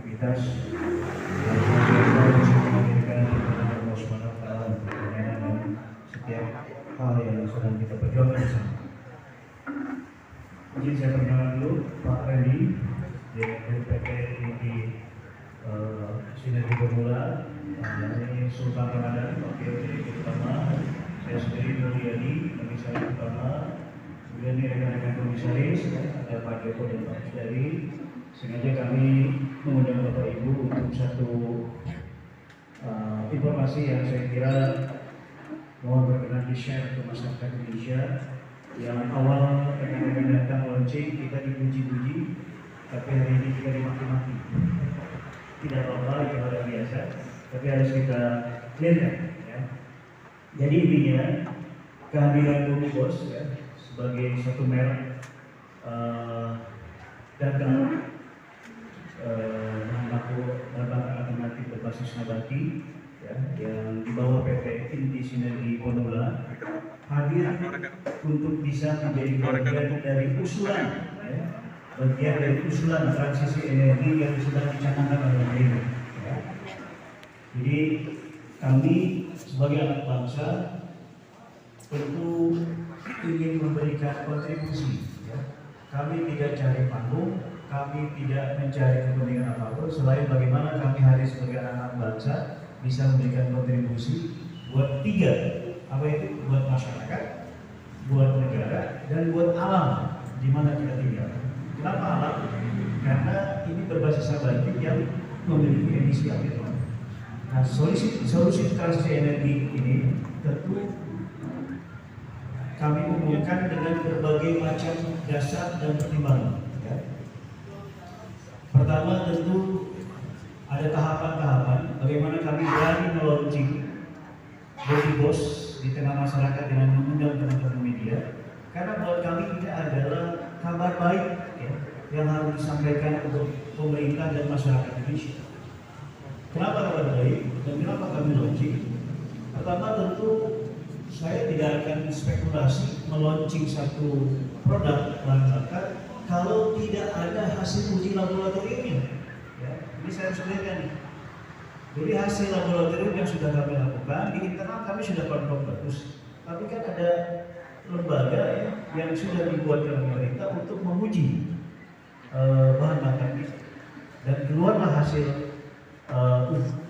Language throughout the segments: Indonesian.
aktivitas yang biasa bisa menghadirkan Allah Subhanahu wa Ta'ala dan setiap hal yang sedang kita perjuangkan bersama. Izin saya perkenalkan dulu Pak Randy, Direktur PT Inti Sinergi Pemula. Ini Sultan Ramadan, Wakil Direktur Utama. Saya sendiri Mulyadi, Komisaris Utama. Kemudian ini rekan-rekan komisaris, ada Pak Joko dan Pak Musdari. Sengaja kami mengundang Bapak Ibu untuk satu informasi yang saya kira mohon berkenan di-share ke masyarakat Indonesia. Yang awal rekan-rekan datang launching, kita dipuji-puji, tapi hari ini kita dimaki-maki. Tidak apa-apa, itu hal yang biasa, tapi harus kita clearkan. Ya. Jadi intinya kehadiran Bumi Bos ya, sebagai satu merek dagang bahan alternatif berbasis nabati ya, yang di bawah PT Inti Sinergi Pemula hadir untuk bisa menjadi bagian dari usulan ya, bagian dari usulan transisi energi yang sedang dicanangkan oleh pemerintah ya. Jadi kami sebagai anak bangsa tentu ingin memberikan kontribusi ya. Kami tidak cari panggung, kami tidak mencari kepentingan apapun selain bagaimana kami hari sebagai anak bangsa bisa memberikan kontribusi buat tiga, apa itu? Buat masyarakat, buat negara, dan buat alam di mana kita tinggal. Kenapa alam? Karena ini berbasis nabati yang memiliki emisi akhir. Nah, solusi transisi energi ini tentu kami umumkan dengan berbagai macam dasar dan pertimbangan. Ya. Pertama tentu ada tahapan-tahapan bagaimana kami berani melaunching Bumi Bos di tengah masyarakat dengan mengundang teman-teman media, karena buat kami ini adalah kabar baik ya, yang harus disampaikan untuk pemerintah dan masyarakat Indonesia. Kenapa kabar baik dan kenapa kami launching? Pertama tentu saya tidak akan spekulasi melaunching satu produk bahan bakar kalau tidak ada hasil uji laboratoriumnya. Ya, ini saya harus clearkan nih. Jadi hasil laboratorium yang sudah kami lakukan di internal kami sudah confirm bagus. Tapi kan ada lembaga ya, yang sudah dibuat oleh pemerintah untuk menguji bahan bakar ini. Dan keluarlah hasil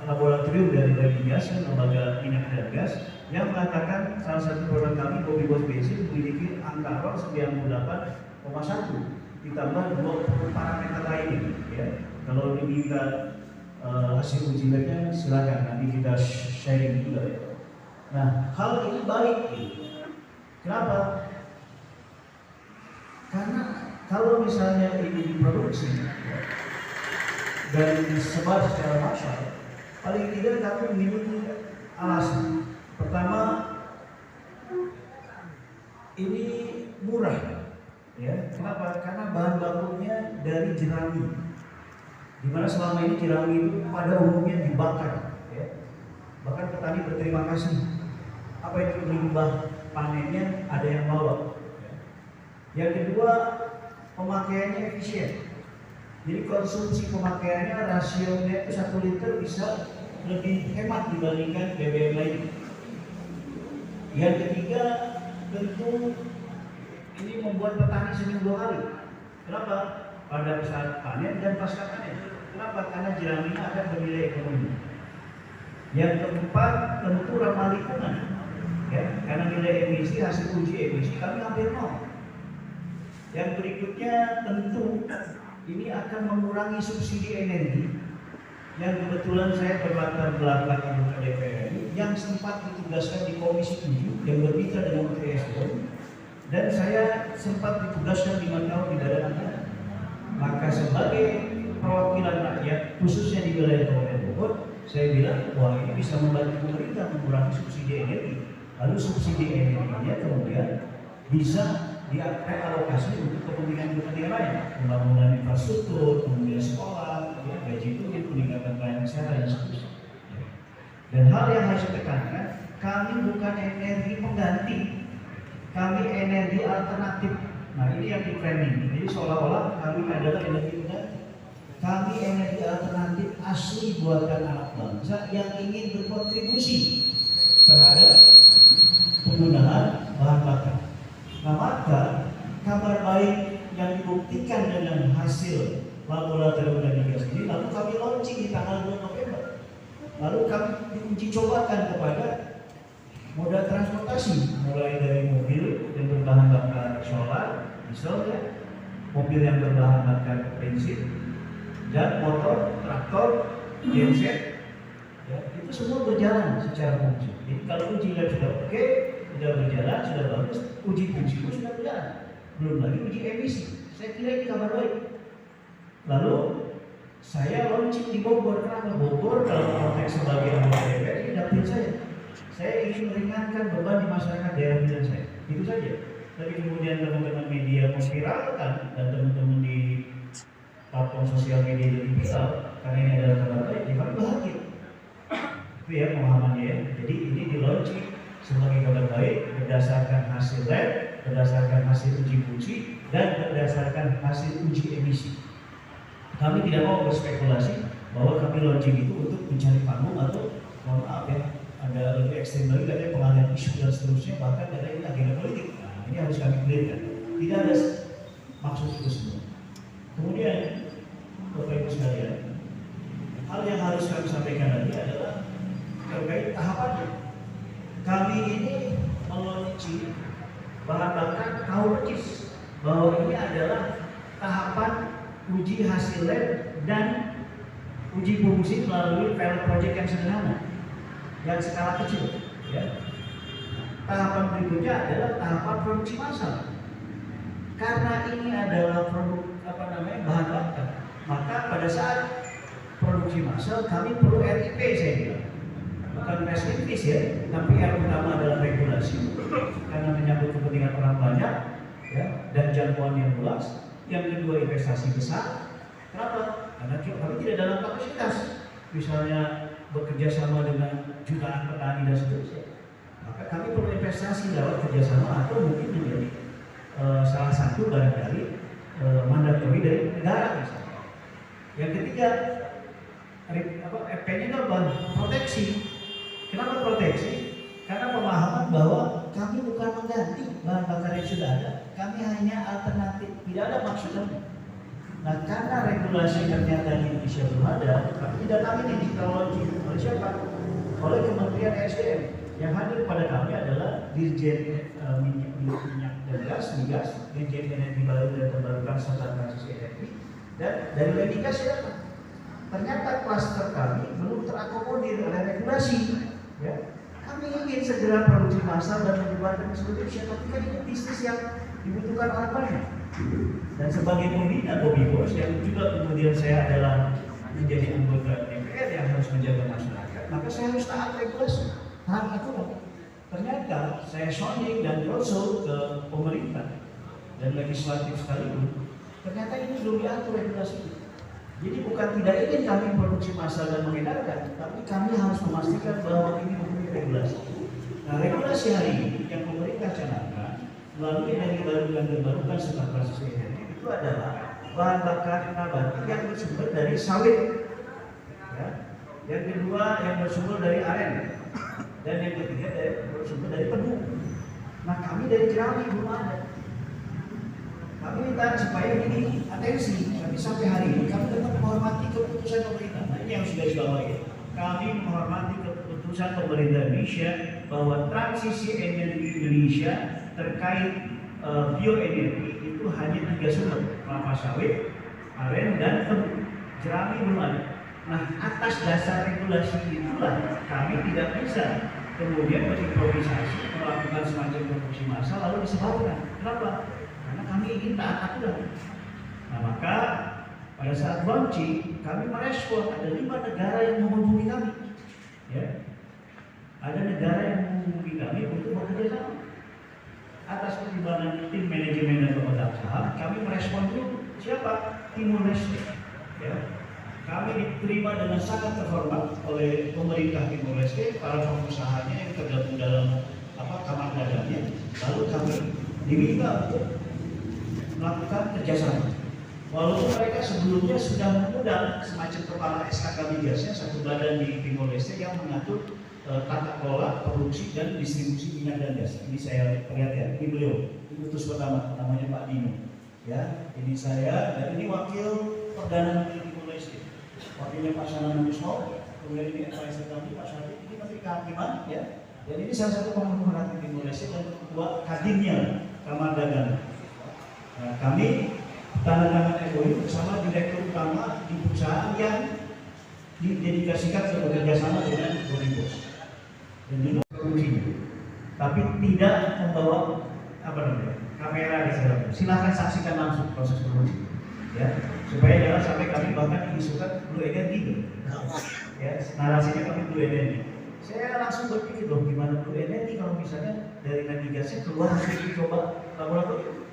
laboratorium dari gas, lembaga minyak dan gas, yang mengatakan salah satu produk kami Bumi Bos bensin memiliki angka RON 98,1 ditambah 20 parameter lain ya. Kalau diminta hasil uji labnya silakan nanti kita sharing juga ya. Nah, hal ini baik. Kenapa? Karena kalau misalnya ini diproduksi ya, dan disebar secara massal, paling tidak kami memiliki alasan. Pertama, ini murah, ya. Kenapa? Karena bahan bakunya dari jerami, dimana selama ini jerami itu pada umumnya dibakar, ya. Bahkan petani berterima kasih. Apa itu limbah panennya ada yang bawa. Ya. Yang kedua, pemakaiannya efisien. Jadi konsumsi pemakaiannya rasionya itu 1 liter bisa lebih hemat dibandingkan BBM lain. Yang ketiga, tentu ini membuat petani seminggu 2 kali. Kenapa? Pada saat panen dan pasca panen. Kenapa? Karena jeraminya akan bernilai ekonomi. Yang keempat, tentu ramah lingkungan. Ya, karena nilai emisi hasil uji emisi kami hampir nol. Yang berikutnya tentu ini akan mengurangi subsidi energi yang kebetulan saya berlatar belakang anggota DPR yang sempat ditugaskan di Komisi 7 yang bermitra dengan TSO, dan saya sempat ditugaskan 5 tahun di Badan Anggaran. Maka sebagai perwakilan rakyat khususnya di wilayah Kabupaten Bogor, saya bilang wah ini bisa membantu pemerintah mengurangi subsidi energi. Lalu subsidi energinya kemudian bisa dialokasi untuk kepentingan lain, pembangunan infrastruktur, kemudian sekolah, ya, gaji turun, peningkatan pelayanan kesehatan dan seterusnya. Dan hal yang harus ditekankan, kami bukan energi pengganti, kami energi alternatif. Nah ini yang di framing. Jadi seolah-olah kami adalah energi pengganti. kami energi alternatif asli buatan anak bangsa yang ingin berkontribusi terhadap penggunaan bahan bakar. Nah, maka kabar baik yang dibuktikan dengan hasil laboratorium dan migas ini lalu kami launching di tanggal 2 November. Lalu kami diuji cobakan kepada moda transportasi, mulai dari mobil yang berbahan bakar solar, diesel ya, mobil yang berbahan bakar bensin, dan motor, traktor, genset, ya, itu semua berjalan secara fungsi. Jadi kalau uji lab sudah oke, sudah berjalan, sudah bagus, uji fungsi pun sudah berjalan. Belum lagi uji emisi. Saya kira ini kabar baik. Lalu saya launching di Bogor. Kenapa Bogor? Dalam konteks sebagai anggota DPR ini dapil saya ingin meringankan beban di masyarakat daerah pilihan saya. Itu saja. Tapi kemudian teman-teman media memviralkan dan teman-teman di platform sosial media jadi viral karena ini adalah kabar baik, ya kami bahagia. Itu ya pemahamannya ya. Jadi ini di launching sebagai kabar baik berdasarkan hasil lab, berdasarkan hasil uji fungsi, dan berdasarkan hasil uji emisi. Kami tidak mau berspekulasi bahwa kami launching itu untuk mencari panggung atau mohon maaf ya, ada lebih ekstrim lagi katanya pengalihan isu dan seterusnya, bahkan ada ini agenda politik. Nah, ini harus kami clearkan. Tidak ada maksud itu semua. Kemudian Bapak Ibu sekalian, hal yang harus kami sampaikan lagi adalah terkait tahapannya. Kami ini meluncurkan bahan bakar taurcis bahwa ini adalah tahapan uji hasil lab dan uji fungsi melalui pilot project yang sederhana, yang skala kecil. Ya. Tahapan berikutnya adalah tahapan produksi massal. Karena ini adalah produk bahan bakar, maka pada saat produksi massal kami perlu RIP saya bilang. Bukan press release ya, tapi yang pertama adalah regulasi karena menyangkut kepentingan orang banyak ya, dan jangkauan yang luas. Yang kedua investasi besar. Kenapa? Karena kami tidak dalam kapasitas misalnya bekerja sama dengan jutaan petani dan seterusnya. Maka kami perlu investasi lewat kerjasama atau mungkin menjadi salah satu barangkali mandatori dari negara misalnya. Yang ketiga, FP-nya apa? Proteksi. Kenapa proteksi? Karena pemahaman bahwa kami bukan mengganti bahan bakar yang sudah ada, kami hanya alternatif, tidak ada maksudnya. Nah, karena regulasi ternyata di Indonesia belum ada, tapi tidak kami ini dikawal oleh siapa? Oleh Kementerian SDM. Yang hadir pada kami adalah Dirjen minyak dan gas, migas, Dirjen energi baru dan terbarukan serta transisi energi, dan dari Medigas siapa? Ternyata klaster kami belum terakomodir oleh regulasi. Ya, kami ingin segera produksi massal dan menyebarkan seluruh Indonesia, tapi kan itu bisnis yang dibutuhkan orang banyak. Dan sebagai pembina Bobby Bos yang juga kemudian saya adalah menjadi anggota DPR yang harus menjaga masyarakat, maka saya harus taat regulasi, taat aturan. Ternyata saya sounding dan roadshow ke pemerintah dan legislatif sekaligus, ternyata ini belum diatur regulasi. Jadi bukan tidak ingin kami produksi massal dan mengedarkan, tapi kami harus memastikan bahwa ini mempunyai regulasi. Nah, regulasi hari ini yang pemerintah canangkan melalui energi baru dan terbarukan serta transisi energi itu adalah bahan bakar nabati yang bersumber dari sawit, ya. Yang kedua yang bersumber dari aren, dan yang ketiga bersumber dari tebu. Nah, kami dari jerami belum ada. Kami minta supaya ini atensi, tapi sampai hari ini kami tetap menghormati keputusan pemerintah. Nah, ini yang sudah dibawain. Kami menghormati keputusan pemerintah Indonesia bahwa transisi energi Indonesia terkait bioenergi itu hanya 3 sumber, kelapa sawit, aren, dan tebu. Jerami belum ada. Nah, atas dasar regulasi itulah kami tidak bisa kemudian berimprovisasi melakukan semacam produksi massal lalu disebarkan. Kenapa? Karena kami ingin taat aturan. Nah, maka pada saat launching kami merespon ada 5 negara yang menghubungi kami. Ya. Ada negara yang menghubungi kami untuk bekerja sama. Atas pertimbangan tim manajemen dan pemegang saham, kami merespon dulu. Siapa? Timur Leste. Ya. Kami diterima dengan sangat terhormat oleh pemerintah Timur Leste, para pengusahanya yang tergabung dalam kamar dagangnya. Lalu kami diminta untuk melakukan kerjasama. Walaupun mereka sebelumnya sudah mengundang semacam kepala SKK migasnya satu badan di Timor Leste yang mengatur tata kelola, produksi dan distribusi minyak dan gas. Ini saya lihat ya, ini beliau, ini utus pertama, namanya Pak Dino. Ya, ini saya dan ini wakil perdana menteri Timor Leste. Wakilnya Pak Sanana Mismo, kemudian ini advisor kami Pak Syarif, ini menteri kehakiman ya. Dan ini salah satu pemerhati Timor Leste dan ketua kadinnya Kamar Dagang. Nah, kami tanda tangan MOU bersama direktur utama di perusahaan yang didedikasikan bekerja sama dengan Boribos. Dan ini produksinya, tapi tidak membawa kamera di sana. Silahkan saksikan langsung proses produksi, ya, supaya jangan sampai kami bahkan diisukan blue energy, ya, narasinya kami blue energy. Saya langsung berpikir loh, gimana blue energy kalau misalnya dari navigasi keluar hasil dicoba laboratorium.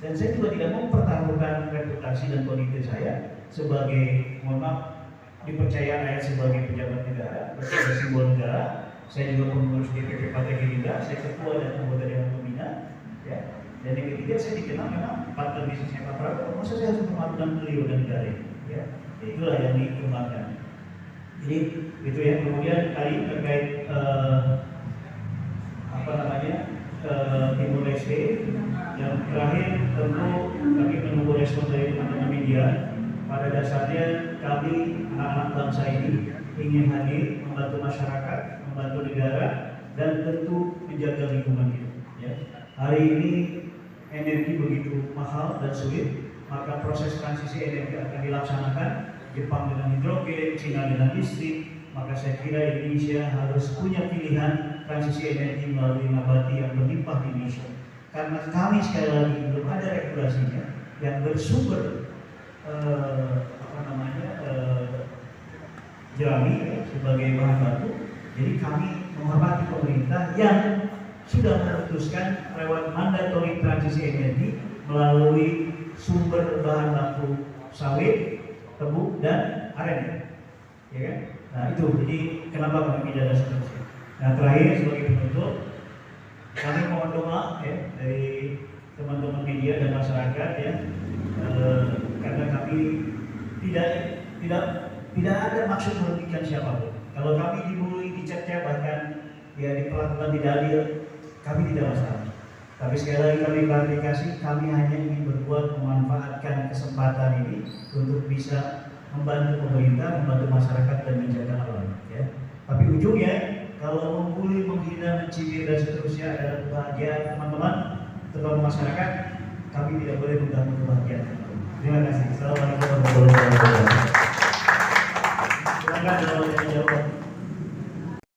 Dan saya juga tidak mau mempertaruhkan reputasi dan politik saya sebagai, mohon maaf, dipercaya saya sebagai pejabat negara, sebagai simbol negara. Saya juga pengurus DPP Partai Gerindra, saya ketua dan anggota Dewan Pembina, ya. Dan yang ketiga saya dikenal memang partner bisnisnya Pak Prabowo. Masa saya harus memadukan beliau dan negara ini, ya. Itulah yang dikembangkan. Jadi itu ya. Kemudian tadi terkait Timor Leste, yang terakhir tentu kami menunggu respon dari teman-teman media. Pada dasarnya kami anak-anak bangsa ini ingin hadir membantu masyarakat, membantu negara, dan tentu menjaga lingkungan kita. Ya. Hari ini energi begitu mahal dan sulit, maka proses transisi energi akan dilaksanakan. Jepang dengan hidrogen, Cina dengan listrik, maka saya kira Indonesia harus punya pilihan transisi energi melalui nabati yang berlimpah di Indonesia. Karena kami sekali lagi belum ada regulasinya yang bersumber jerami ya, sebagai bahan baku. Jadi kami menghormati pemerintah yang sudah memutuskan lewat mandatory transisi energi melalui sumber bahan baku sawit, tebu dan aren, ya kan? Nah itu, jadi kenapa kami tidak ada seterusnya. Nah terakhir sebagai penutup, kami mohon doa ya dari teman-teman media dan masyarakat ya, karena kami tidak ada maksud merugikan siapapun. Kalau kami dibully, dicecah, bahkan ya diperlakukan tidak adil, kami tidak masalah. Tapi sekali lagi kami klarifikasi, kami hanya ingin berbuat memanfaatkan kesempatan ini untuk bisa membantu pemerintah, membantu masyarakat dan menjaga alam. Ya. Tapi ujungnya kalau membuli, menghina, mencibir dan seterusnya adalah kebahagiaan teman-teman, terutama masyarakat, kami tidak boleh mengganggu kebahagiaan. Terima kasih. Assalamualaikum warahmatullahi wabarakatuh. Silakan kalau ada jawaban.